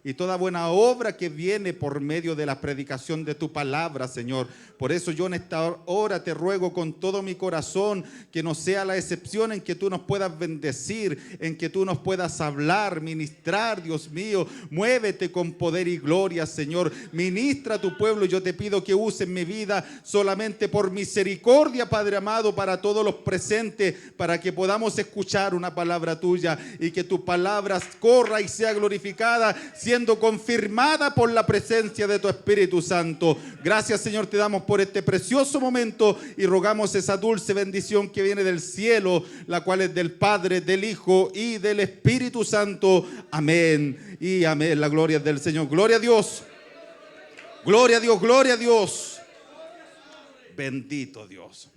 y toda buena obra que viene por medio de la predicación de tu palabra, Señor. Por eso yo en esta hora te ruego con todo mi corazón que no sea la excepción en que tú nos puedas bendecir, en que tú nos puedas hablar, ministrar, Dios mío. Muévete con poder y gloria, Señor. Ministra a tu pueblo y yo te pido que uses mi vida solamente por misericordia, Padre amado, para todos los presentes, para que podamos escuchar una palabra tuya y que tu palabra corra y sea glorificada, siendo confirmada por la presencia de tu Espíritu Santo. Gracias, Señor, te damos por este precioso momento y rogamos esa dulce bendición que viene del cielo, la cual es del Padre, del Hijo y del Espíritu Santo. Amén y amén. La gloria es del Señor. Gloria a Dios. Gloria a Dios, gloria a Dios. Bendito Dios.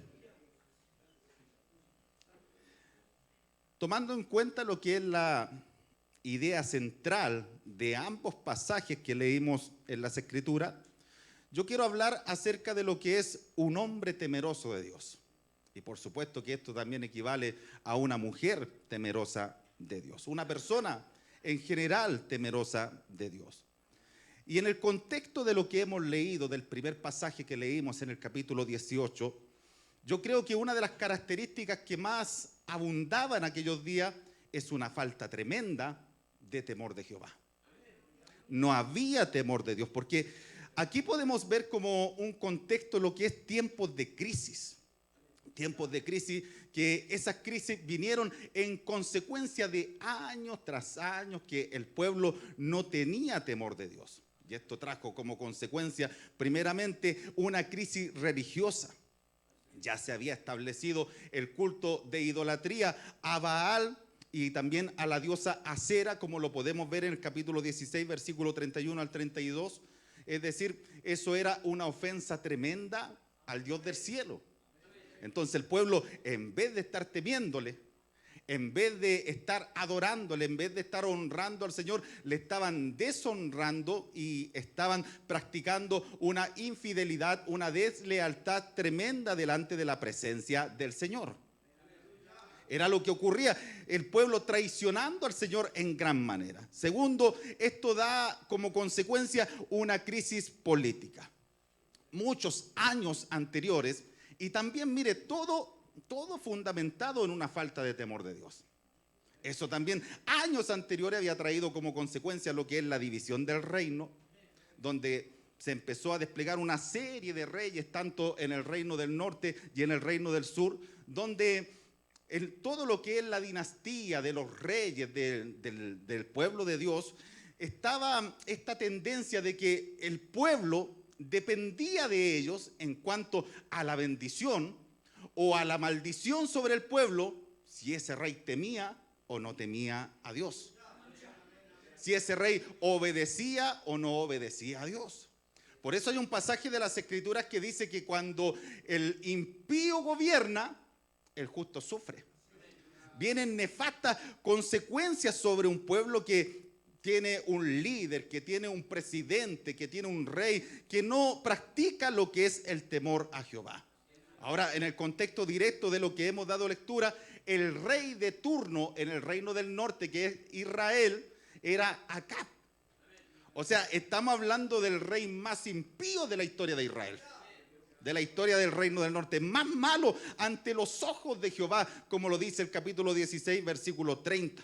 Tomando en cuenta lo que es la idea central de ambos pasajes que leímos en las Escrituras, yo quiero hablar acerca de lo que es un hombre temeroso de Dios. Y por supuesto que esto también equivale a una mujer temerosa de Dios, una persona en general temerosa de Dios. Y en el contexto de lo que hemos leído, del primer pasaje que leímos en el capítulo 18, yo creo que una de las características que más abundaba en aquellos días es una falta tremenda de temor de Jehová. No había temor de Dios, porque aquí podemos ver como un contexto lo que es tiempos de crisis. Tiempos de crisis, que esas crisis vinieron en consecuencia de años tras años que el pueblo no tenía temor de Dios. Y esto trajo como consecuencia, primeramente, una crisis religiosa. Ya se había establecido el culto de idolatría a Baal y también a la diosa Acera, como lo podemos ver en el capítulo 16, versículo 31 al 32. Es decir, eso era una ofensa tremenda al Dios del cielo. Entonces el pueblo, en vez de estar temiéndole, en vez de estar adorándole, en vez de estar honrando al Señor, le estaban deshonrando y estaban practicando una infidelidad, una deslealtad tremenda delante de la presencia del Señor. Era lo que ocurría, el pueblo traicionando al Señor en gran manera. Segundo, esto da como consecuencia una crisis política. Muchos años anteriores, y también mire, todo fundamentado en una falta de temor de Dios. Eso también años anteriores había traído como consecuencia lo que es la división del reino, donde se empezó a desplegar una serie de reyes, tanto en el reino del norte y en el reino del sur, donde todo lo que es la dinastía de los reyes del pueblo de Dios, estaba esta tendencia de que el pueblo dependía de ellos en cuanto a la bendición o a la maldición sobre el pueblo, si ese rey temía o no temía a Dios, si ese rey obedecía o no obedecía a Dios. Por eso hay un pasaje de las Escrituras que dice que cuando el impío gobierna, el justo sufre. Vienen nefastas consecuencias sobre un pueblo que tiene un líder, que tiene un presidente, que tiene un rey, que no practica lo que es el temor a Jehová. Ahora, en el contexto directo de lo que hemos dado lectura, el rey de turno en el reino del norte, que es Israel, era Acab. O sea, estamos hablando del rey más impío de la historia de Israel, de la historia del reino del norte, más malo ante los ojos de Jehová, como lo dice el capítulo 16, versículo 30.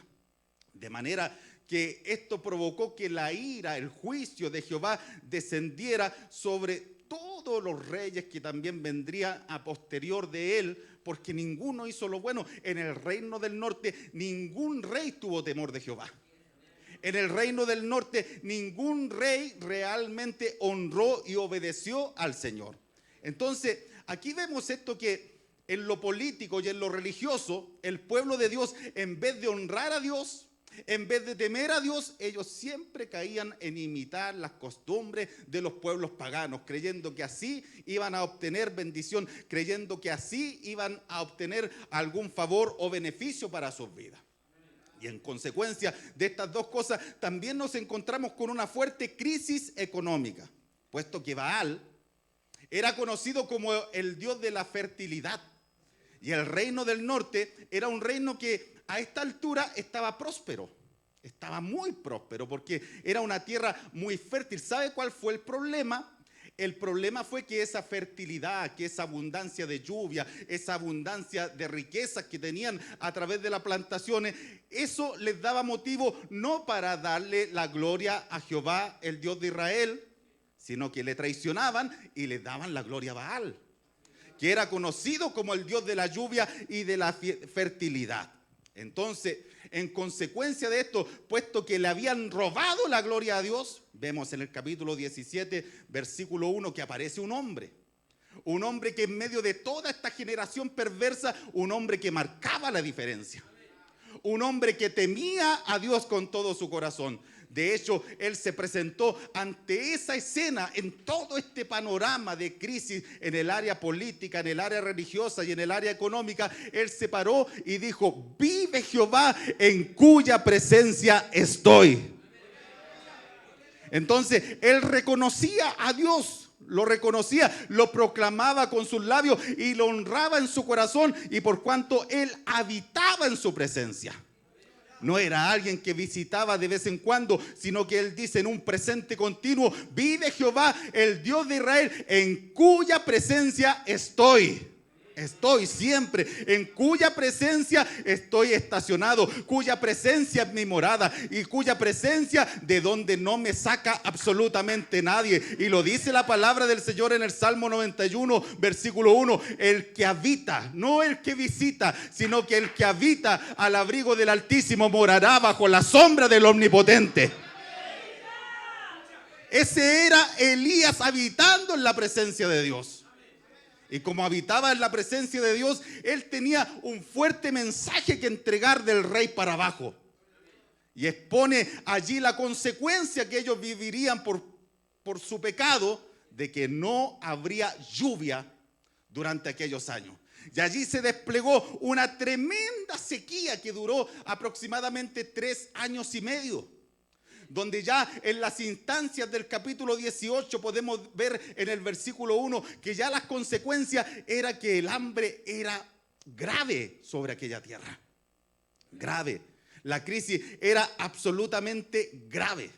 De manera que esto provocó que la ira, el juicio de Jehová descendiera sobre todos los reyes que también vendrían a posterior de él, porque ninguno hizo lo bueno. En el reino del norte ningún rey tuvo temor de Jehová. En el reino del norte ningún rey realmente honró y obedeció al Señor. Entonces, aquí vemos esto, que en lo político y en lo religioso, el pueblo de Dios, en vez de honrar a Dios, en vez de temer a Dios, ellos siempre caían en imitar las costumbres de los pueblos paganos, creyendo que así iban a obtener bendición, creyendo que así iban a obtener algún favor o beneficio para sus vidas. Y en consecuencia de estas dos cosas, también nos encontramos con una fuerte crisis económica, puesto que Baal era conocido como el dios de la fertilidad. Y el reino del norte era un reino que a esta altura estaba próspero. Estaba muy próspero porque era una tierra muy fértil. ¿Sabe cuál fue el problema? El problema fue que esa fertilidad, que esa abundancia de lluvia, esa abundancia de riquezas que tenían a través de las plantaciones, eso les daba motivo no para darle la gloria a Jehová, el Dios de Israel, sino que le traicionaban y le daban la gloria a Baal, que era conocido como el Dios de la lluvia y de la fertilidad. Entonces, en consecuencia de esto, puesto que le habían robado la gloria a Dios, vemos en el capítulo 17, versículo 1, que aparece un hombre que en medio de toda esta generación perversa, un hombre que marcaba la diferencia, un hombre que temía a Dios con todo su corazón. De hecho, él se presentó ante esa escena, en todo este panorama de crisis en el área política, en el área religiosa y en el área económica. Él se paró y dijo: vive Jehová en cuya presencia estoy. Entonces, él reconocía a Dios, lo reconocía, lo proclamaba con sus labios y lo honraba en su corazón, y por cuanto él habitaba en su presencia. No era alguien que visitaba de vez en cuando, sino que él dice en un presente continuo: vive Jehová, el Dios de Israel, en cuya presencia estoy. Estoy siempre, en cuya presencia estoy estacionado, cuya presencia es mi morada y cuya presencia de donde no me saca absolutamente nadie. Y lo dice la palabra del Señor en el Salmo 91, versículo 1: el que habita, no el que visita, sino que el que habita al abrigo del Altísimo morará bajo la sombra del Omnipotente. Ese era Elías habitando en la presencia de Dios. Y como habitaba en la presencia de Dios, él tenía un fuerte mensaje que entregar del rey para abajo. Y expone allí la consecuencia que ellos vivirían por su pecado, de que no habría lluvia durante aquellos años. Y allí se desplegó una tremenda sequía que duró aproximadamente 3 años y medio. Donde ya en las instancias del capítulo 18 podemos ver en el versículo 1 que ya las consecuencias era que el hambre era grave sobre aquella tierra. Grave. La crisis era absolutamente grave.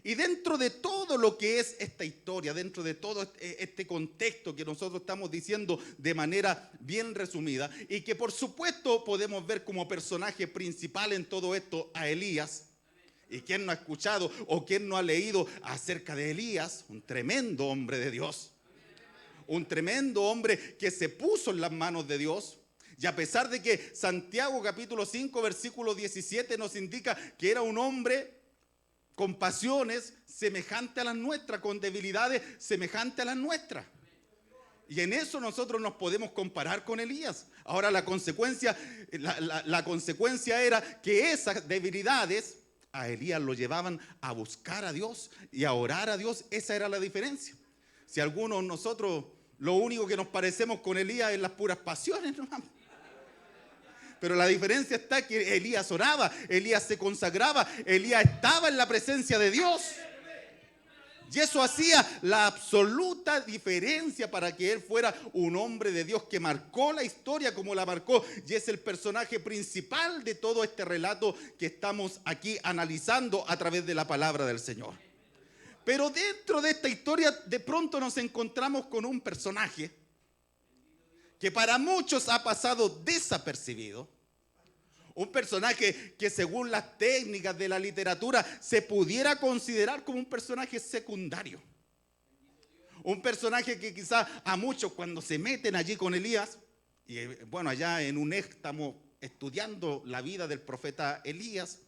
Y dentro de todo lo que es esta historia, dentro de todo este contexto que nosotros estamos diciendo de manera bien resumida, y que por supuesto podemos ver como personaje principal en todo esto a Elías. ¿Y quién no ha escuchado o quién no ha leído acerca de Elías? Un tremendo hombre de Dios. Un tremendo hombre que se puso en las manos de Dios. Y a pesar de que Santiago capítulo 5 versículo 17 nos indica que era un hombre con pasiones semejantes a las nuestras, con debilidades semejantes a las nuestras. Y en eso nosotros nos podemos comparar con Elías. Ahora la consecuencia era que esas debilidades a Elías lo llevaban a buscar a Dios y a orar a Dios. Esa era la diferencia. Si algunos nosotros lo único que nos parecemos con Elías es las puras pasiones, ¿no? Pero la diferencia está que Elías oraba, Elías se consagraba, Elías estaba en la presencia de Dios. Y eso hacía la absoluta diferencia para que él fuera un hombre de Dios que marcó la historia como la marcó. Y es el personaje principal de todo este relato que estamos aquí analizando a través de la palabra del Señor. Pero dentro de esta historia de pronto nos encontramos con un personaje que para muchos ha pasado desapercibido. Un personaje que según las técnicas de la literatura se pudiera considerar como un personaje secundario. Un personaje que quizás a muchos cuando se meten allí con Elías, y bueno, allá en UNED estamos estudiando la vida del profeta Elías,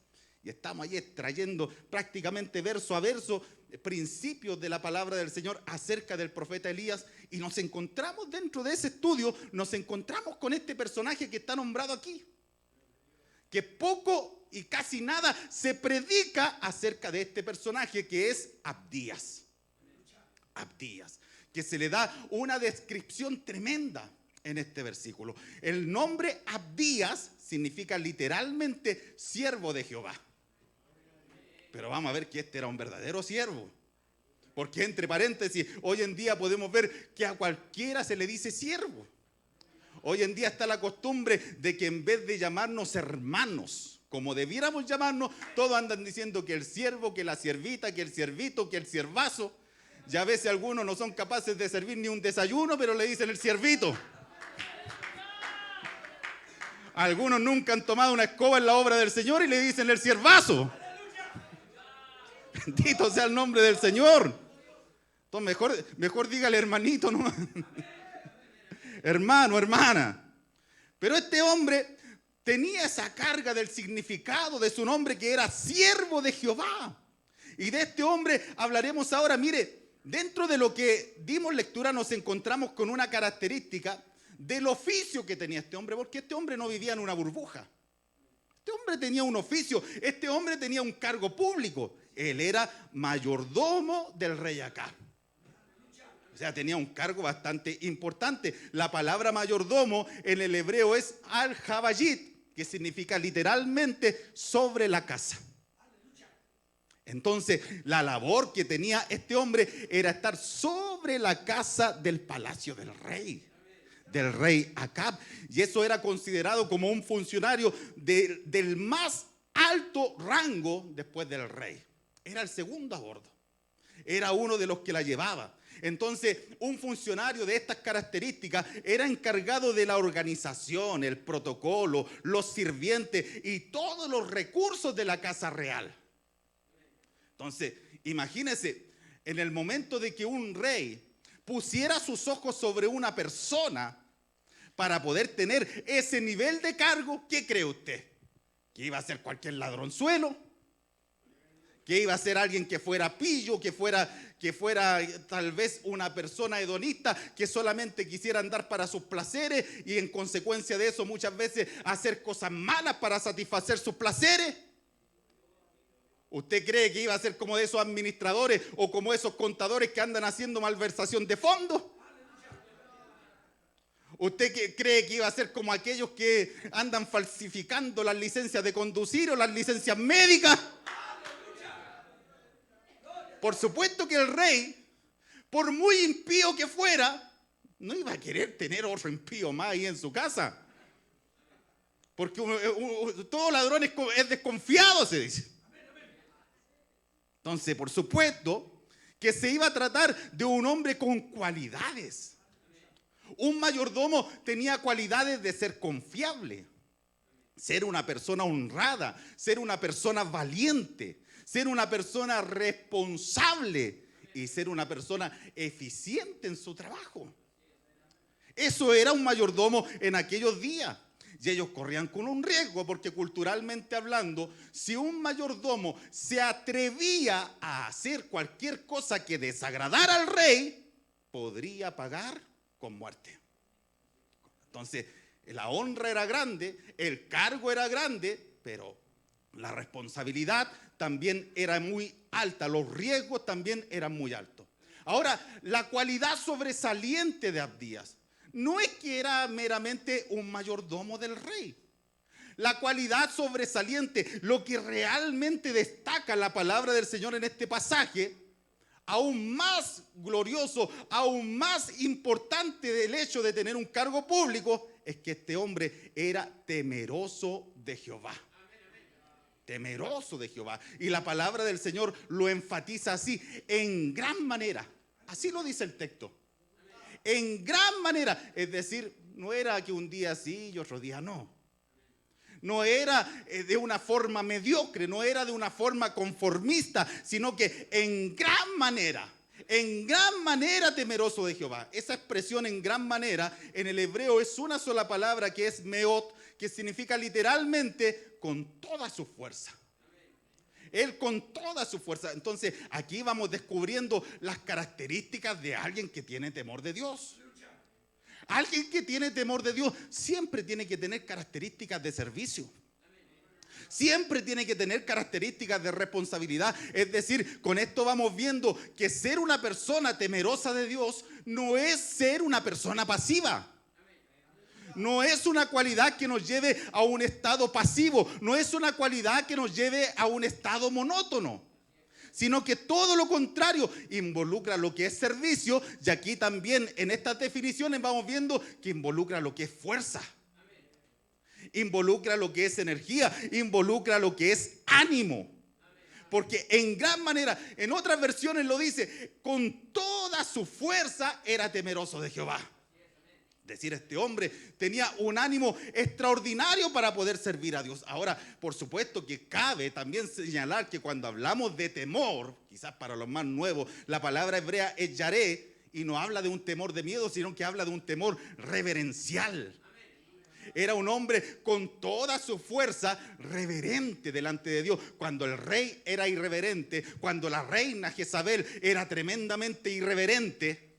y estamos allí extrayendo prácticamente verso a verso principios de la palabra del Señor acerca del profeta Elías, y nos encontramos dentro de ese estudio, nos encontramos con este personaje que está nombrado aquí. Que poco y casi nada se predica acerca de este personaje que es Abdías. Abdías, que se le da una descripción tremenda en este versículo. El nombre Abdías significa literalmente siervo de Jehová. Pero vamos a ver que este era un verdadero siervo. Porque entre paréntesis, hoy en día podemos ver que a cualquiera se le dice siervo. Hoy en día está la costumbre de que en vez de llamarnos hermanos, como debiéramos llamarnos, todos andan diciendo que el siervo, que la siervita, que el siervito, que el siervazo. Ya a veces algunos no son capaces de servir ni un desayuno, pero le dicen el siervito. Algunos nunca han tomado una escoba en la obra del Señor y le dicen el siervazo. Bendito sea el nombre del Señor. Entonces mejor dígale hermanito, ¿no? Hermano, hermana. Pero este hombre tenía esa carga del significado de su nombre, que era siervo de Jehová. Y de este hombre hablaremos ahora. Mire, dentro de lo que dimos lectura nos encontramos con una característica del oficio que tenía este hombre, porque este hombre no vivía en una burbuja. Este hombre tenía un oficio, este hombre tenía un cargo público. Él era mayordomo del rey Acab. O sea, tenía un cargo bastante importante. La palabra mayordomo en el hebreo es al-Jabayit, que significa literalmente sobre la casa. Entonces, la labor que tenía este hombre era estar sobre la casa del palacio del rey Acab. Y eso era considerado como un funcionario del más alto rango después del rey. Era el segundo a bordo. Era uno de los que la llevaba. Entonces, un funcionario de estas características era encargado de la organización, el protocolo, los sirvientes y todos los recursos de la casa real. Entonces, imagínense, en el momento de que un rey pusiera sus ojos sobre una persona para poder tener ese nivel de cargo, ¿qué cree usted? ¿Que iba a ser cualquier ladronzuelo? ¿Que iba a ser alguien que fuera pillo, que fuera tal vez una persona hedonista, que solamente quisiera andar para sus placeres y en consecuencia de eso muchas veces hacer cosas malas para satisfacer sus placeres? ¿Usted cree que iba a ser como de esos administradores o como esos contadores que andan haciendo malversación de fondos? ¿Usted cree que iba a ser como aquellos que andan falsificando las licencias de conducir o las licencias médicas? Por supuesto que el rey, por muy impío que fuera, no iba a querer tener otro impío más ahí en su casa. Porque todo ladrón es desconfiado, se dice. Entonces, por supuesto que se iba a tratar de un hombre con cualidades. Un mayordomo tenía cualidades de ser confiable, ser una persona honrada, ser una persona valiente, ser una persona responsable y ser una persona eficiente en su trabajo. Eso era un mayordomo en aquellos días. Y ellos corrían con un riesgo, porque culturalmente hablando, si un mayordomo se atrevía a hacer cualquier cosa que desagradara al rey, podría pagar con muerte. Entonces, la honra era grande, el cargo era grande, pero la responsabilidad también era muy alta, los riesgos también eran muy altos. Ahora, la cualidad sobresaliente de Abdías no es que era meramente un mayordomo del rey. La cualidad sobresaliente, lo que realmente destaca la palabra del Señor en este pasaje, aún más glorioso, aún más importante del hecho de tener un cargo público, es que este hombre era temeroso de Jehová. Temeroso de Jehová. Y la palabra del Señor lo enfatiza así, en gran manera. Así lo dice el texto. En gran manera. Es decir, no era que un día sí y otro día no. No era de una forma mediocre, no era de una forma conformista, sino que en gran manera temeroso de Jehová. Esa expresión en gran manera en el hebreo es una sola palabra, que es meot, que significa literalmente con toda su fuerza. Él con toda su fuerza. Entonces aquí vamos descubriendo las características de alguien que tiene temor de Dios. Alguien que tiene temor de Dios siempre tiene que tener características de servicio. Siempre tiene que tener características de responsabilidad. Es decir, con esto vamos viendo que ser una persona temerosa de Dios no es ser una persona pasiva. No es una cualidad que nos lleve a un estado pasivo. No es una cualidad que nos lleve a un estado monótono. Sino que todo lo contrario, involucra lo que es servicio. Y aquí también en estas definiciones vamos viendo que involucra lo que es fuerza. involucra lo que es energía, involucra lo que es ánimo. Porque en gran manera, en otras versiones lo dice, con toda su fuerza era temeroso de Jehová. Es decir, este hombre tenía un ánimo extraordinario para poder servir a Dios. Ahora, por supuesto que cabe también señalar que cuando hablamos de temor, quizás para los más nuevos, la palabra hebrea es yaré, y no habla de un temor de miedo, sino que habla de un temor reverencial. Era un hombre con toda su fuerza reverente delante de Dios. Cuando el rey era irreverente, cuando la reina Jezabel era tremendamente irreverente,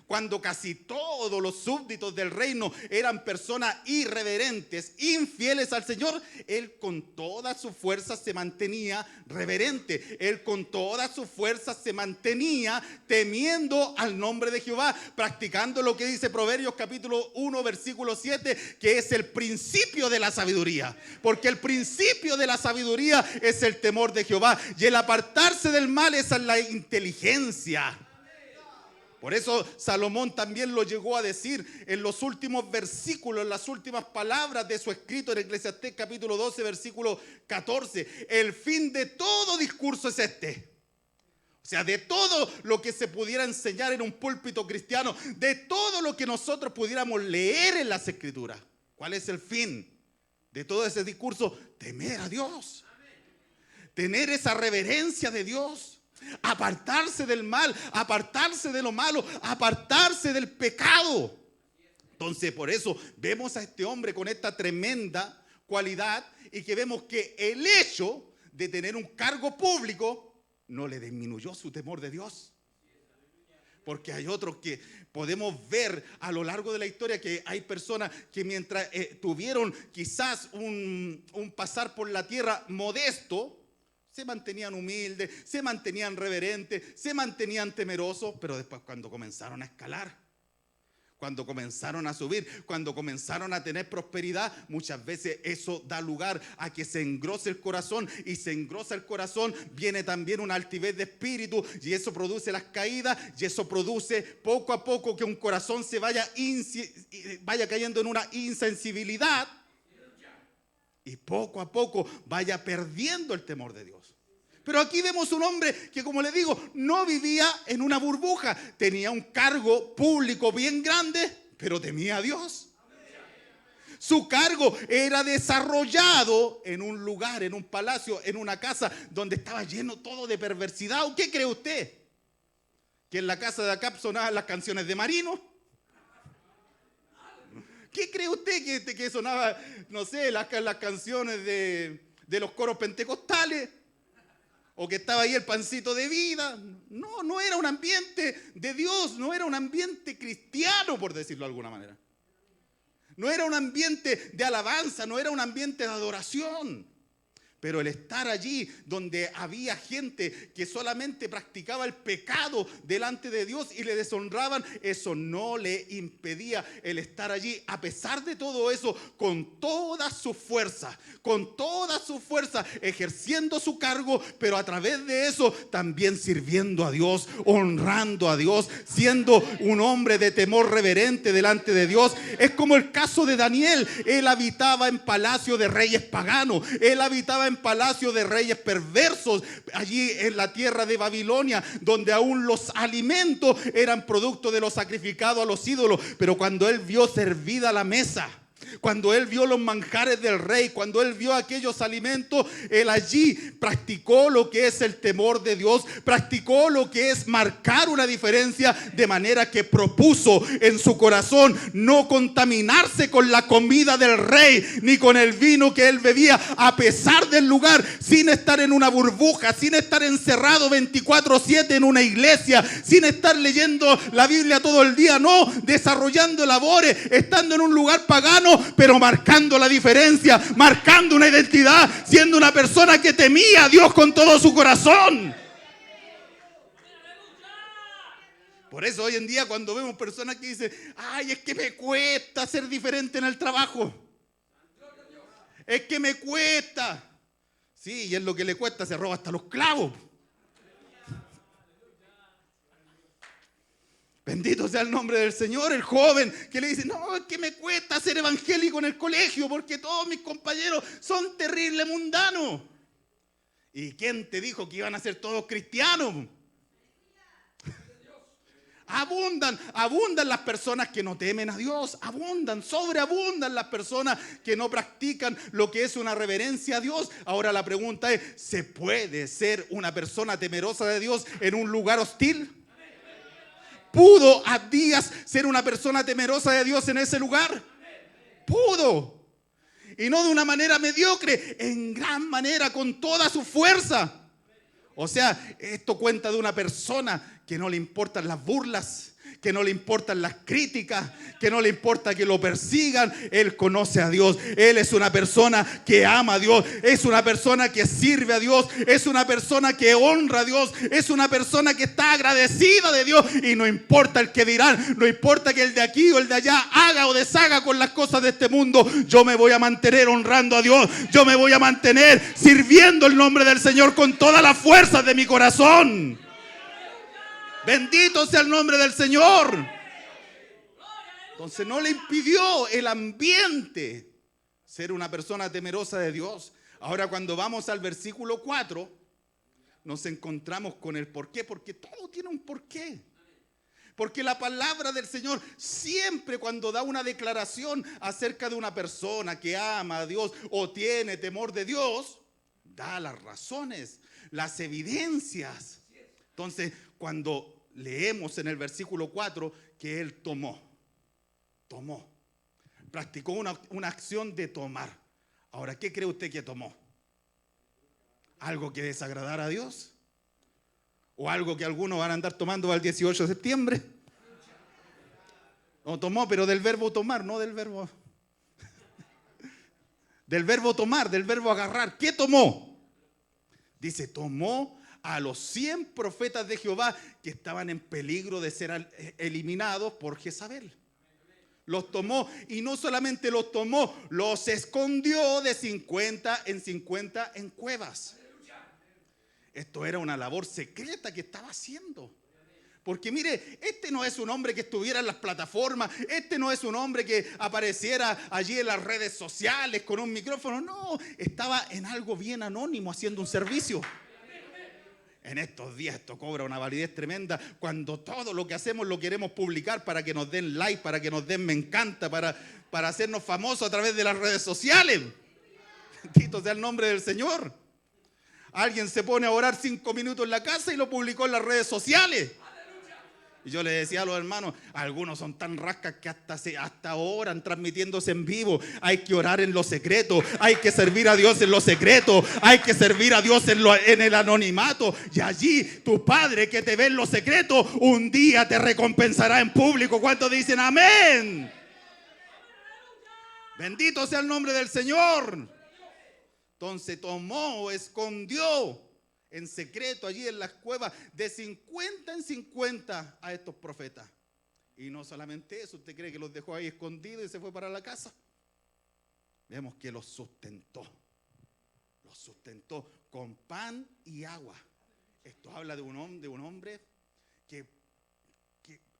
cuando casi todos los súbditos del reino eran personas irreverentes, infieles al Señor, él con toda su fuerza se mantenía reverente. Él con toda su fuerza se mantenía temiendo al nombre de Jehová, practicando lo que dice Proverbios capítulo 1 versículo 7, que es el principio de la sabiduría. Porque el principio de la sabiduría es el temor de Jehová, y el apartarse del mal es la inteligencia. Por eso Salomón también lo llegó a decir en los últimos versículos, en las últimas palabras de su escrito en Eclesiastés capítulo 12, versículo 14. El fin de todo discurso es este. O sea, de todo lo que se pudiera enseñar en un púlpito cristiano, de todo lo que nosotros pudiéramos leer en las Escrituras. ¿Cuál es el fin de todo ese discurso? Temer a Dios. Tener esa reverencia de Dios. Apartarse del mal, apartarse de lo malo, apartarse del pecado. Entonces, por eso vemos a este hombre con esta tremenda cualidad, y que vemos que el hecho de tener un cargo público no le disminuyó su temor de Dios. Porque hay otros que podemos ver a lo largo de la historia, que hay personas que mientras tuvieron quizás un pasar por la tierra modesto, se mantenían humildes, se mantenían reverentes, se mantenían temerosos, pero después cuando comenzaron a escalar, cuando comenzaron a subir, cuando comenzaron a tener prosperidad, muchas veces eso da lugar a que se engrose el corazón, y se engrosa el corazón, viene también una altivez de espíritu, y eso produce las caídas, y eso produce poco a poco que un corazón se vaya cayendo en una insensibilidad, y poco a poco vaya perdiendo el temor de Dios. Pero aquí vemos un hombre que, como le digo, no vivía en una burbuja. Tenía un cargo público bien grande, pero temía a Dios. Su cargo era desarrollado en un lugar, en un palacio, en una casa donde estaba lleno todo de perversidad. ¿O qué cree usted? ¿Que en la casa de Acab sonaban las canciones de Marino? ¿Qué cree usted que sonaba, no sé, las canciones de los coros pentecostales? ¿O que estaba ahí el pancito de vida? No, no era un ambiente de Dios, no era un ambiente cristiano, por decirlo de alguna manera. No era un ambiente de alabanza, no era un ambiente de adoración. Pero el estar allí donde había gente que solamente practicaba el pecado delante de Dios y le deshonraban, eso no le impedía el estar allí, a pesar de todo eso, con toda su fuerza, ejerciendo su cargo, pero a través de eso también sirviendo a Dios, honrando a Dios, siendo un hombre de temor reverente delante de Dios. Es como el caso de Daniel. Él habitaba en palacio de reyes paganos, él habitaba en palacio de reyes perversos, allí en la tierra de Babilonia, donde aún los alimentos eran producto de lo sacrificado a los ídolos. Pero cuando él vio servida la mesa, cuando él vio los manjares del rey, cuando él vio aquellos alimentos, él allí practicó lo que es el temor de Dios, practicó lo que es marcar una diferencia, de manera que propuso en su corazón no contaminarse con la comida del rey, ni con el vino que él bebía, a pesar del lugar, sin estar en una burbuja, sin estar encerrado 24/7 en una iglesia, sin estar leyendo la Biblia todo el día, no, desarrollando labores, estando en un lugar pagano, pero marcando la diferencia, marcando una identidad, siendo una persona que temía a Dios con todo su corazón. Por eso hoy en día, cuando vemos personas que dicen: ay, es que me cuesta ser diferente en el trabajo, es que me cuesta. Sí, y es lo que le cuesta, se roba hasta los clavos. Bendito sea el nombre del Señor. El joven que le dice, no, es que me cuesta ser evangélico en el colegio porque todos mis compañeros son terribles mundanos. ¿Y quién te dijo que iban a ser todos cristianos? Abundan las personas que no temen a Dios, sobreabundan las personas que no practican lo que es una reverencia a Dios. Ahora la pregunta es, ¿se puede ser una persona temerosa de Dios en un lugar hostil? ¿Pudo Abdías ser una persona temerosa de Dios en ese lugar? Pudo. Y no de una manera mediocre, en gran manera, con toda su fuerza. O sea, esto cuenta de una persona que no le importan las burlas, que no le importan las críticas, que no le importa que lo persigan. Él conoce a Dios. Él es una persona que ama a Dios. Es una persona que sirve a Dios. Es una persona que honra a Dios. Es una persona que está agradecida de Dios. Y no importa el que dirán, no importa que el de aquí o el de allá haga o deshaga con las cosas de este mundo. Yo me voy a mantener honrando a Dios. Yo me voy a mantener sirviendo el nombre del Señor con todas las fuerzas de mi corazón. Bendito sea el nombre del Señor. Entonces no le impidió el ambiente ser una persona temerosa de Dios. Ahora cuando vamos al versículo 4, nos encontramos con el porqué, porque todo tiene un porqué. Porque la palabra del Señor siempre cuando da una declaración acerca de una persona que ama a Dios o tiene temor de Dios, da las razones, las evidencias. Entonces, cuando leemos en el versículo 4 que él practicó una acción de tomar. Ahora, ¿qué cree usted que tomó? ¿Algo que desagradara a Dios? ¿O algo que algunos van a andar tomando al 18 de septiembre? No, tomó, pero del verbo tomar, no del verbo del verbo tomar, del verbo agarrar. ¿Qué tomó? Dice, tomó a los 100 profetas de Jehová que estaban en peligro de ser eliminados por Jezabel. Los tomó, y no solamente los tomó, los escondió de 50 en 50 en cuevas. Esto era una labor secreta que estaba haciendo. Porque mire, este no es un hombre que estuviera en las plataformas, este no es un hombre que apareciera allí en las redes sociales con un micrófono. No, estaba en algo bien anónimo haciendo un servicio. En estos días esto cobra una validez tremenda cuando todo lo que hacemos lo queremos publicar para que nos den like, para que nos den me encanta, para hacernos famosos a través de las redes sociales. Bendito sea el nombre del Señor. Alguien se pone a orar 5 minutos en la casa y lo publicó en las redes sociales. Y yo le decía a los hermanos, algunos son tan rascas que hasta oran transmitiéndose en vivo. Hay que orar en lo secreto, hay que servir a Dios en lo secreto, hay que servir a Dios en el anonimato. Y allí tu Padre que te ve en lo secreto, un día te recompensará en público. ¿Cuántos dicen amén? Bendito sea el nombre del Señor. Entonces tomó, escondió en secreto allí en las cuevas de 50 en 50 a estos profetas. Y no solamente eso, ¿usted cree que los dejó ahí escondidos y se fue para la casa? Vemos que los sustentó con pan y agua. Esto habla de un hombre que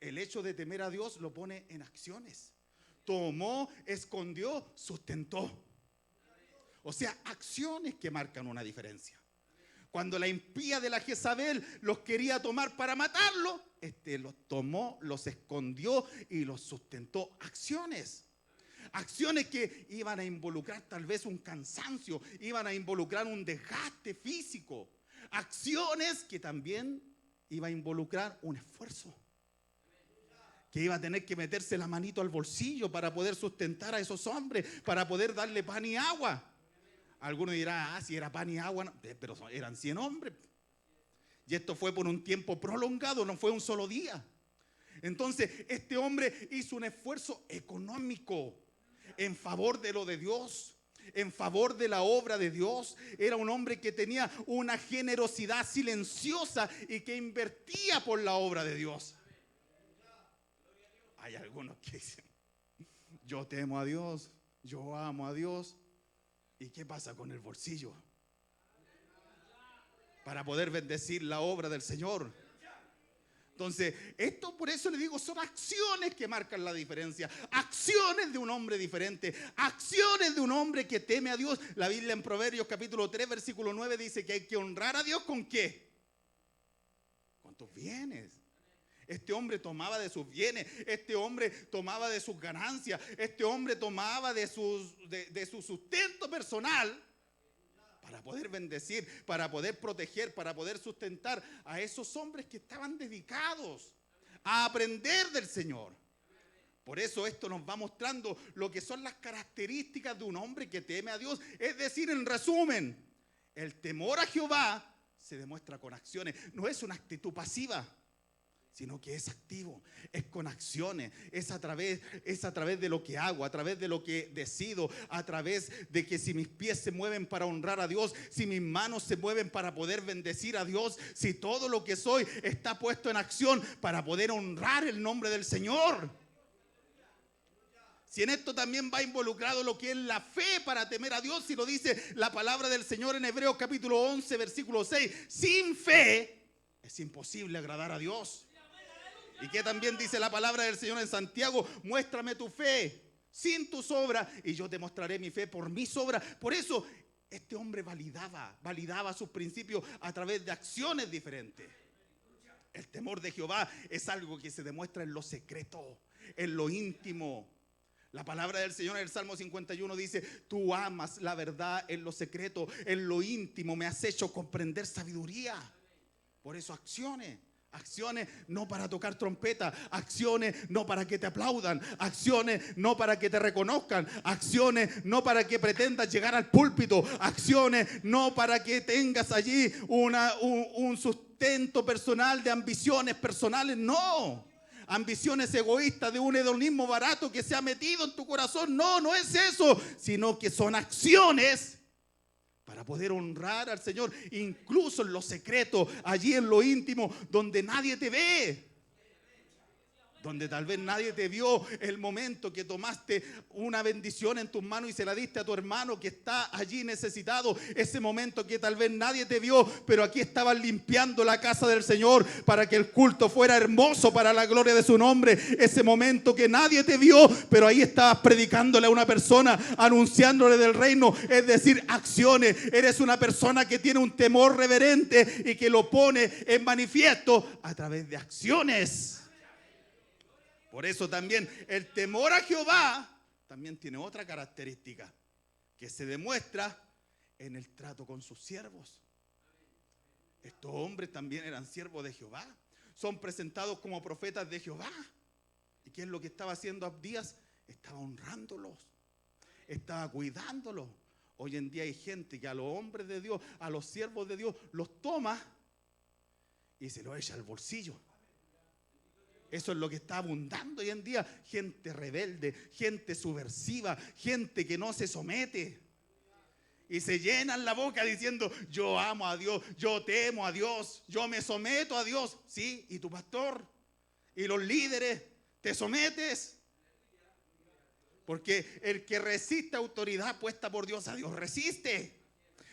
el hecho de temer a Dios lo pone en acciones. Tomó, escondió, sustentó. O sea, acciones que marcan una diferencia. Cuando la impía de la Jezabel los quería tomar para matarlo, los tomó, los escondió y los sustentó. Acciones que iban a involucrar tal vez un cansancio, iban a involucrar un desgaste físico. Acciones que también iba a involucrar un esfuerzo. Que iba a tener que meterse la manito al bolsillo para poder sustentar a esos hombres, para poder darle pan y agua. Algunos dirán, si era pan y agua, no, pero eran 100 hombres. Y esto fue por un tiempo prolongado, no fue un solo día. Entonces, este hombre hizo un esfuerzo económico en favor de lo de Dios, en favor de la obra de Dios. Era un hombre que tenía una generosidad silenciosa y que invertía por la obra de Dios. Hay algunos que dicen, yo temo a Dios, yo amo a Dios. ¿Y qué pasa con el bolsillo? Para poder bendecir la obra del Señor. Entonces, esto por eso le digo, son acciones que marcan la diferencia, acciones de un hombre diferente, acciones de un hombre que teme a Dios. La Biblia en Proverbios capítulo 3, versículo 9 dice que hay que honrar a Dios ¿con qué? Con tus bienes. Este hombre tomaba de sus bienes, este hombre tomaba de sus ganancias, este hombre tomaba de su sustento personal para poder bendecir, para poder proteger, para poder sustentar a esos hombres que estaban dedicados a aprender del Señor. Por eso esto nos va mostrando lo que son las características de un hombre que teme a Dios. Es decir, en resumen, el temor a Jehová se demuestra con acciones. No es una actitud pasiva, sino que es activo, es con acciones, es a través de lo que hago, a través de lo que decido, a través de que si mis pies se mueven para honrar a Dios, si mis manos se mueven para poder bendecir a Dios, si todo lo que soy está puesto en acción para poder honrar el nombre del Señor. Si en esto también va involucrado lo que es la fe para temer a Dios, si lo dice la palabra del Señor en Hebreos capítulo 11, versículo 6, sin fe es imposible agradar a Dios. Y que también dice la palabra del Señor en Santiago, muéstrame tu fe sin tus obras y yo te mostraré mi fe por mis obras. Por eso este hombre validaba sus principios a través de acciones diferentes. El temor de Jehová es algo que se demuestra en lo secreto, en lo íntimo. La palabra del Señor en el Salmo 51 dice, tú amas la verdad en lo secreto, en lo íntimo, me has hecho comprender sabiduría. Por eso acciones no para tocar trompeta, acciones no para que te aplaudan, acciones no para que te reconozcan, acciones no para que pretendas llegar al púlpito, acciones no para que tengas allí un sustento personal de ambiciones personales, no. Ambiciones egoístas de un hedonismo barato que se ha metido en tu corazón, no es eso, sino que son acciones para poder honrar al Señor, incluso en lo secreto, allí en lo íntimo, donde nadie te ve. Donde tal vez nadie te vio el momento que tomaste una bendición en tus manos y se la diste a tu hermano que está allí necesitado. Ese momento que tal vez nadie te vio, pero aquí estabas limpiando la casa del Señor para que el culto fuera hermoso para la gloria de su nombre. Ese momento que nadie te vio, pero ahí estabas predicándole a una persona, anunciándole del reino. Es decir, acciones. Eres una persona que tiene un temor reverente y que lo pone en manifiesto a través de acciones. Por eso también el temor a Jehová también tiene otra característica que se demuestra en el trato con sus siervos. Estos hombres también eran siervos de Jehová. Son presentados como profetas de Jehová. ¿Y qué es lo que estaba haciendo Abdías? Estaba honrándolos, estaba cuidándolos. Hoy en día hay gente que a los hombres de Dios, a los siervos de Dios, los toma y se los echa al bolsillo. Eso es lo que está abundando hoy en día. Gente rebelde, gente subversiva, gente que no se somete. Y se llenan la boca diciendo, yo amo a Dios, yo temo a Dios, yo me someto a Dios. Sí, y tu pastor y los líderes, ¿te sometes? Porque el que resiste autoridad puesta por Dios, a Dios resiste.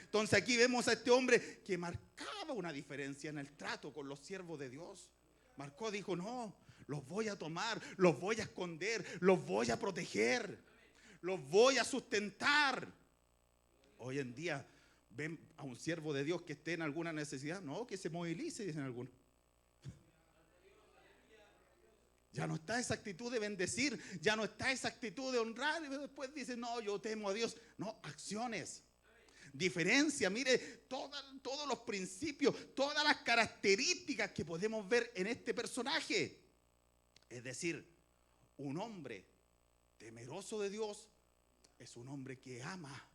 Entonces aquí vemos a este hombre que marcaba una diferencia en el trato con los siervos de Dios. Marcó, dijo, no, los voy a tomar, los voy a esconder, los voy a proteger, los voy a sustentar. Hoy en día ven a un siervo de Dios que esté en alguna necesidad, no, que se movilice, dicen algunos. Ya no está esa actitud de bendecir, ya no está esa actitud de honrar, y después dicen, no, yo temo a Dios. No, acciones. Diferencia, mire, todos los principios, todas las características que podemos ver en este personaje. Es decir, un hombre temeroso de Dios es un hombre que ama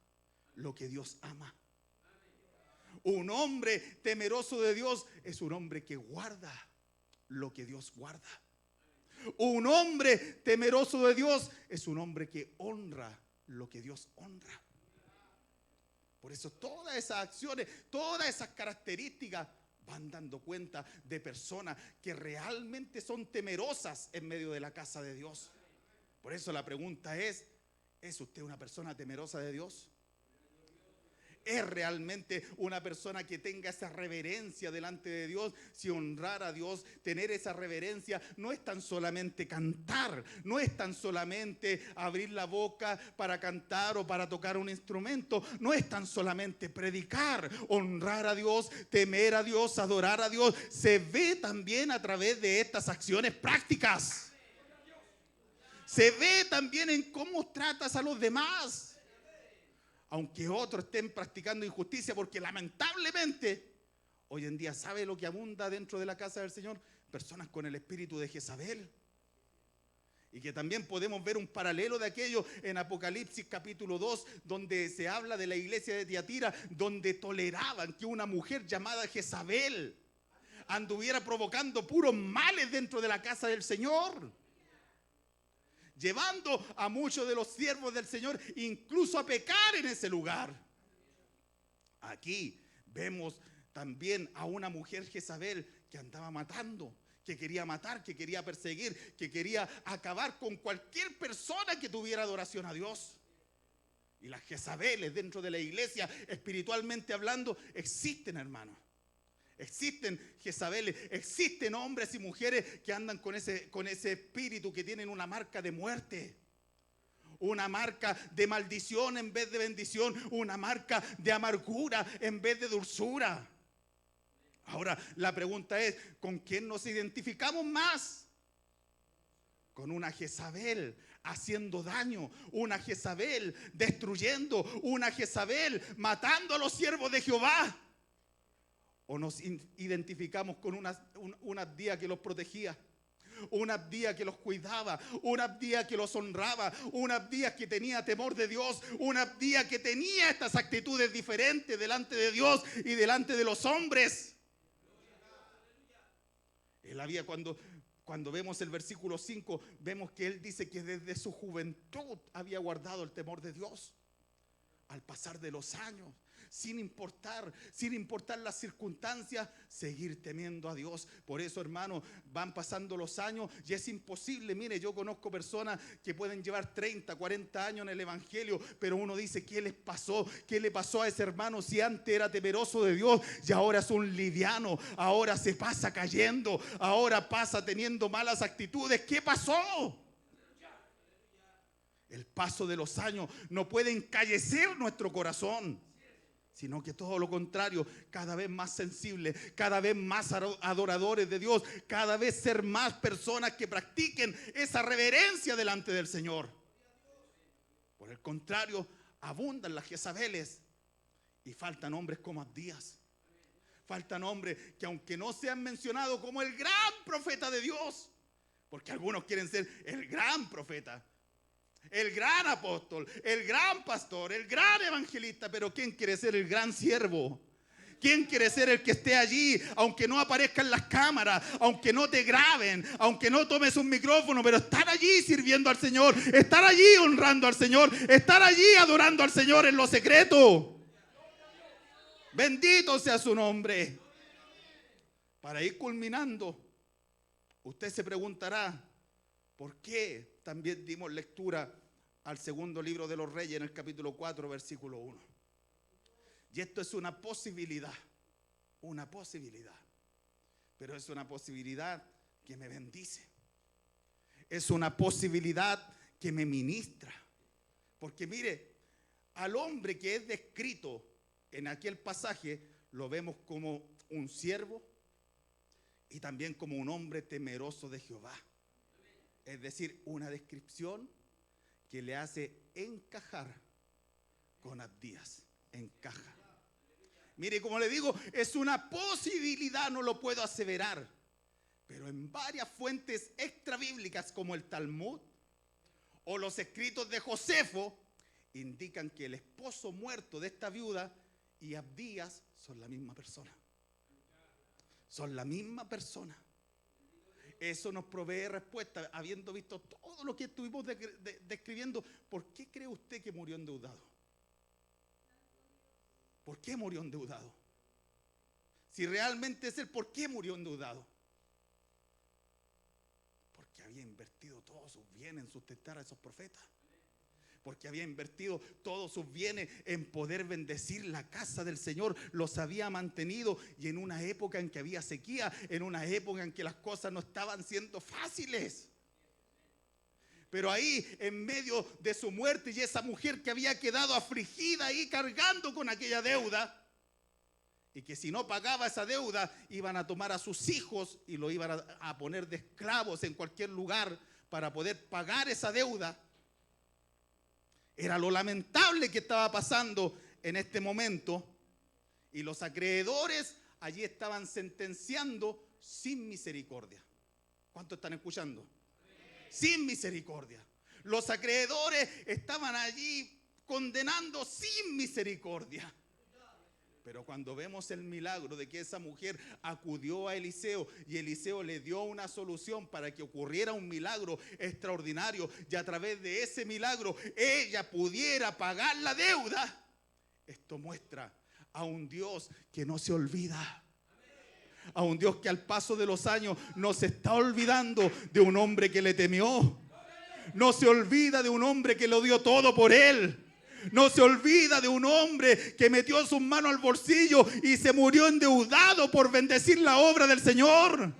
lo que Dios ama. Un hombre temeroso de Dios es un hombre que guarda lo que Dios guarda. Un hombre temeroso de Dios es un hombre que honra lo que Dios honra. Por eso todas esas acciones, todas esas características van dando cuenta de personas que realmente son temerosas en medio de la casa de Dios. Por eso la pregunta ¿es usted una persona temerosa de Dios? es realmente una persona que tenga esa reverencia delante de Dios. Si honrar a Dios, tener esa reverencia, no es tan solamente cantar, no es tan solamente abrir la boca para cantar o para tocar un instrumento, no es tan solamente predicar. Honrar a Dios, temer a Dios, adorar a Dios, se ve también a través de estas acciones prácticas. Se ve también en cómo tratas a los demás. Aunque otros estén practicando injusticia, porque lamentablemente hoy en día, ¿sabe lo que abunda dentro de la casa del Señor? Personas con el espíritu de Jezabel. Y que también podemos ver un paralelo de aquello en Apocalipsis capítulo 2, donde se habla de la iglesia de Tiatira, donde toleraban que una mujer llamada Jezabel anduviera provocando puros males dentro de la casa del Señor, llevando a muchos de los siervos del Señor incluso a pecar en ese lugar. Aquí vemos también a una mujer Jezabel que andaba matando, que quería matar, que quería perseguir, que quería acabar con cualquier persona que tuviera adoración a Dios. Y las Jezabeles dentro de la iglesia, espiritualmente hablando, existen, hermanos. Existen Jezabeles, existen hombres y mujeres que andan con ese espíritu, que tienen una marca de muerte, una marca de maldición en vez de bendición, una marca de amargura en vez de dulzura. Ahora la pregunta es, ¿con quién nos identificamos más? Con una Jezabel haciendo daño, una Jezabel destruyendo, una Jezabel matando a los siervos de Jehová. ¿O nos identificamos con una Abdía que los protegía, una Abdía que los cuidaba, una Abdía que los honraba, una Abdía que tenía temor de Dios, una Abdía que tenía estas actitudes diferentes delante de Dios y delante de los hombres? Él había, cuando vemos el versículo 5, vemos que él dice que desde su juventud había guardado el temor de Dios. Al pasar de los años, sin importar las circunstancias, seguir temiendo a Dios. Por eso, hermano, van pasando los años y es imposible. Mire, yo conozco personas que pueden llevar 30, 40 años en el evangelio, pero uno dice, ¿qué les pasó? ¿Qué le pasó a ese hermano si antes era temeroso de Dios y ahora es un liviano? Ahora se pasa cayendo, ahora pasa teniendo malas actitudes. ¿Qué pasó? El paso de los años no puede encallecer nuestro corazón, sino que todo lo contrario, cada vez más sensibles, cada vez más adoradores de Dios, cada vez ser más personas que practiquen esa reverencia delante del Señor. Por el contrario, abundan las Jezabeles y faltan hombres como Abdías. Faltan hombres que, aunque no sean mencionados como el gran profeta de Dios, porque algunos quieren ser el gran profeta, el gran apóstol, el gran pastor, el gran evangelista, pero ¿quién quiere ser el gran siervo? ¿Quién quiere ser el que esté allí, aunque no aparezca en las cámaras, aunque no te graben, aunque no tomes un micrófono, pero estar allí sirviendo al Señor, estar allí honrando al Señor, estar allí adorando al Señor en lo secreto? Bendito sea su nombre. Para ir culminando, usted se preguntará, ¿por qué también dimos lectura al segundo libro de los Reyes en el capítulo 4, versículo 1? Y esto es una posibilidad, pero es una posibilidad que me bendice, es una posibilidad que me ministra, porque mire, al hombre que es descrito en aquel pasaje lo vemos como un siervo y también como un hombre temeroso de Jehová. Es decir, una descripción que le hace encajar con Abdías. Encaja. Mire, como le digo, es una posibilidad, no lo puedo aseverar. Pero en varias fuentes extrabíblicas como el Talmud o los escritos de Josefo indican que el esposo muerto de esta viuda y Abdías son la misma persona. Son la misma persona. Eso nos provee respuesta, habiendo visto todo lo que estuvimos describiendo. ¿Por qué cree usted que murió endeudado? ¿Por qué murió endeudado? Si realmente es él, ¿por qué murió endeudado? Porque había invertido todos sus bienes en sustentar a esos profetas. porque había invertido todos sus bienes en poder bendecir la casa del Señor, los había mantenido, y en una época en que había sequía, en una época en que las cosas no estaban siendo fáciles. Pero ahí, en medio de su muerte, y esa mujer que había quedado afligida ahí cargando con aquella deuda, y que si no pagaba esa deuda, iban a tomar a sus hijos y lo iban a poner de esclavos en cualquier lugar para poder pagar esa deuda. Era lo lamentable que estaba pasando en este momento, y los acreedores allí estaban sentenciando sin misericordia. ¿Cuántos están escuchando? Sin misericordia. Los acreedores estaban allí condenando sin misericordia. Pero cuando vemos el milagro de que esa mujer acudió a Eliseo, y Eliseo le dio una solución para que ocurriera un milagro extraordinario, y a través de ese milagro ella pudiera pagar la deuda, esto muestra a un Dios que no se olvida. A un Dios que al paso de los años no se está olvidando de un hombre que le temió. No se olvida de un hombre que lo dio todo por él. No se olvida de un hombre que metió sus manos al bolsillo y se murió endeudado por bendecir la obra del Señor.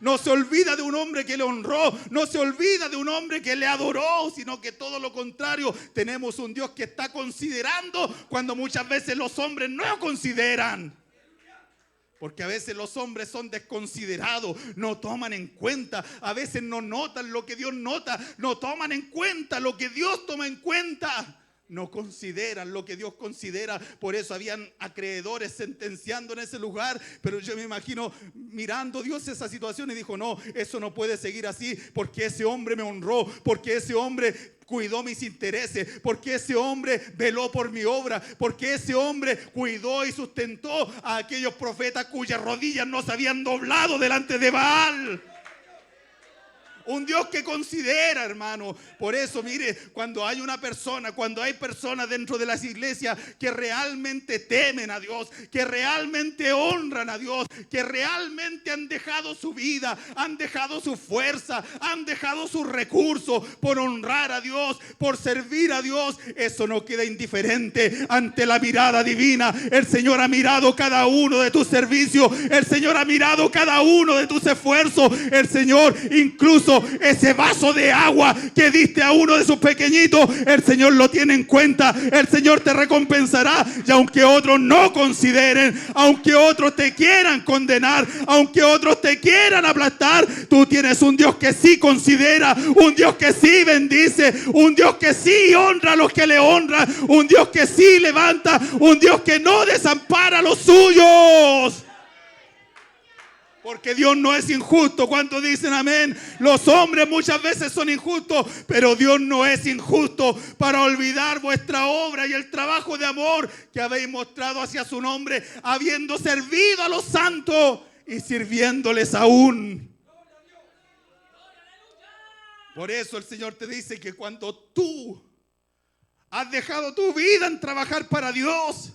No se olvida de un hombre que le honró. No se olvida de un hombre que le adoró, sino que todo lo contrario. Tenemos un Dios que está considerando cuando muchas veces los hombres no consideran. Porque a veces los hombres son desconsiderados, no toman en cuenta, a veces no notan lo que Dios nota, no toman en cuenta lo que Dios toma en cuenta. No consideran lo que Dios considera. Por eso habían acreedores sentenciando en ese lugar. Pero yo me imagino mirando Dios esa situación y dijo: no, eso no puede seguir así, porque ese hombre me honró, porque ese hombre cuidó mis intereses, porque ese hombre veló por mi obra, porque ese hombre cuidó y sustentó a aquellos profetas cuyas rodillas no se habían doblado delante de Baal. Un Dios que considera, hermano. Por eso, mire, cuando hay una persona, cuando hay personas dentro de las iglesias que realmente temen a Dios, que realmente honran a Dios, que realmente han dejado su vida, han dejado su fuerza, han dejado sus recursos por honrar a Dios, por servir a Dios, eso no queda indiferente ante la mirada divina. El Señor ha mirado cada uno de tus servicios, el Señor ha mirado cada uno de tus esfuerzos, el Señor incluso ese vaso de agua que diste a uno de sus pequeñitos, el Señor lo tiene en cuenta. El Señor te recompensará. Y aunque otros no consideren, aunque otros te quieran condenar, aunque otros te quieran aplastar, tú tienes un Dios que sí considera, un Dios que sí bendice, un Dios que sí honra a los que le honran, un Dios que sí levanta, un Dios que no desampara a los suyos. Porque Dios no es injusto. ¿Cuántos dicen amén? Los hombres muchas veces son injustos, pero Dios no es injusto para olvidar vuestra obra y el trabajo de amor que habéis mostrado hacia su nombre, habiendo servido a los santos y sirviéndoles aún. Por eso el Señor te dice que cuando tú has dejado tu vida en trabajar para Dios,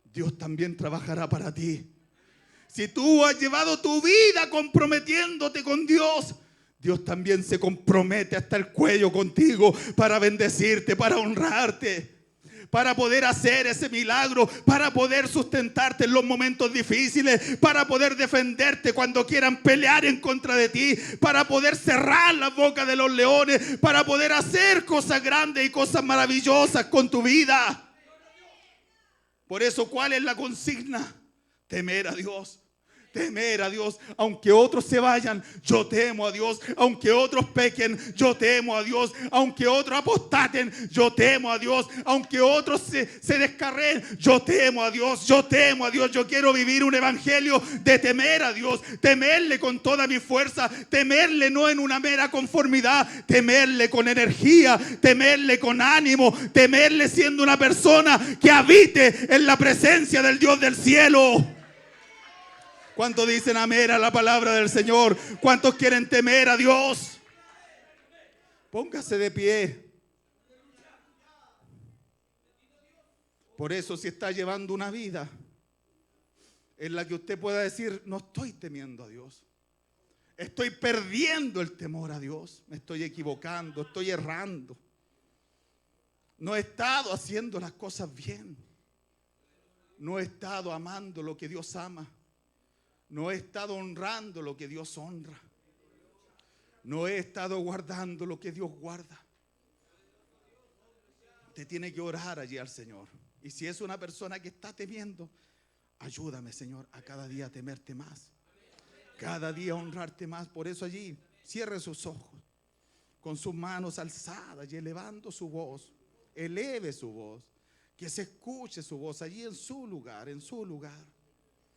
Dios también trabajará para ti. Si tú has llevado tu vida comprometiéndote con Dios, Dios también se compromete hasta el cuello contigo para bendecirte, para honrarte, para poder hacer ese milagro, para poder sustentarte en los momentos difíciles, para poder defenderte cuando quieran pelear en contra de ti, para poder cerrar la boca de los leones, para poder hacer cosas grandes y cosas maravillosas con tu vida. Por eso, ¿cuál es la consigna? Temer a Dios. Temer a Dios. Aunque otros se vayan, yo temo a Dios. Aunque otros pequen, yo temo a Dios. Aunque otros apostaten, yo temo a Dios. Aunque otros se descarreen, yo temo a Dios. Yo temo a Dios. Yo quiero vivir un evangelio de temer a Dios. Temerle con toda mi fuerza. Temerle no en una mera conformidad. Temerle con energía. Temerle con ánimo. Temerle siendo una persona que habite en la presencia del Dios del cielo. ¿Cuántos dicen amén a la palabra del Señor? ¿Cuántos quieren temer a Dios? Póngase de pie. Por eso, si está llevando una vida en la que usted pueda decir: no estoy temiendo a Dios, estoy perdiendo el temor a Dios, me estoy equivocando, estoy errando, No he estado haciendo las cosas bien. No he estado amando lo que Dios ama. No he estado honrando lo que Dios honra. No he estado guardando lo que Dios guarda. Usted tiene que orar allí al Señor. Y si es una persona que está temiendo, ayúdame, Señor, a cada día temerte más. Cada día honrarte más. Por eso allí cierre sus ojos, con sus manos alzadas y elevando su voz. Eleve su voz, que se escuche su voz allí en su lugar, en su lugar.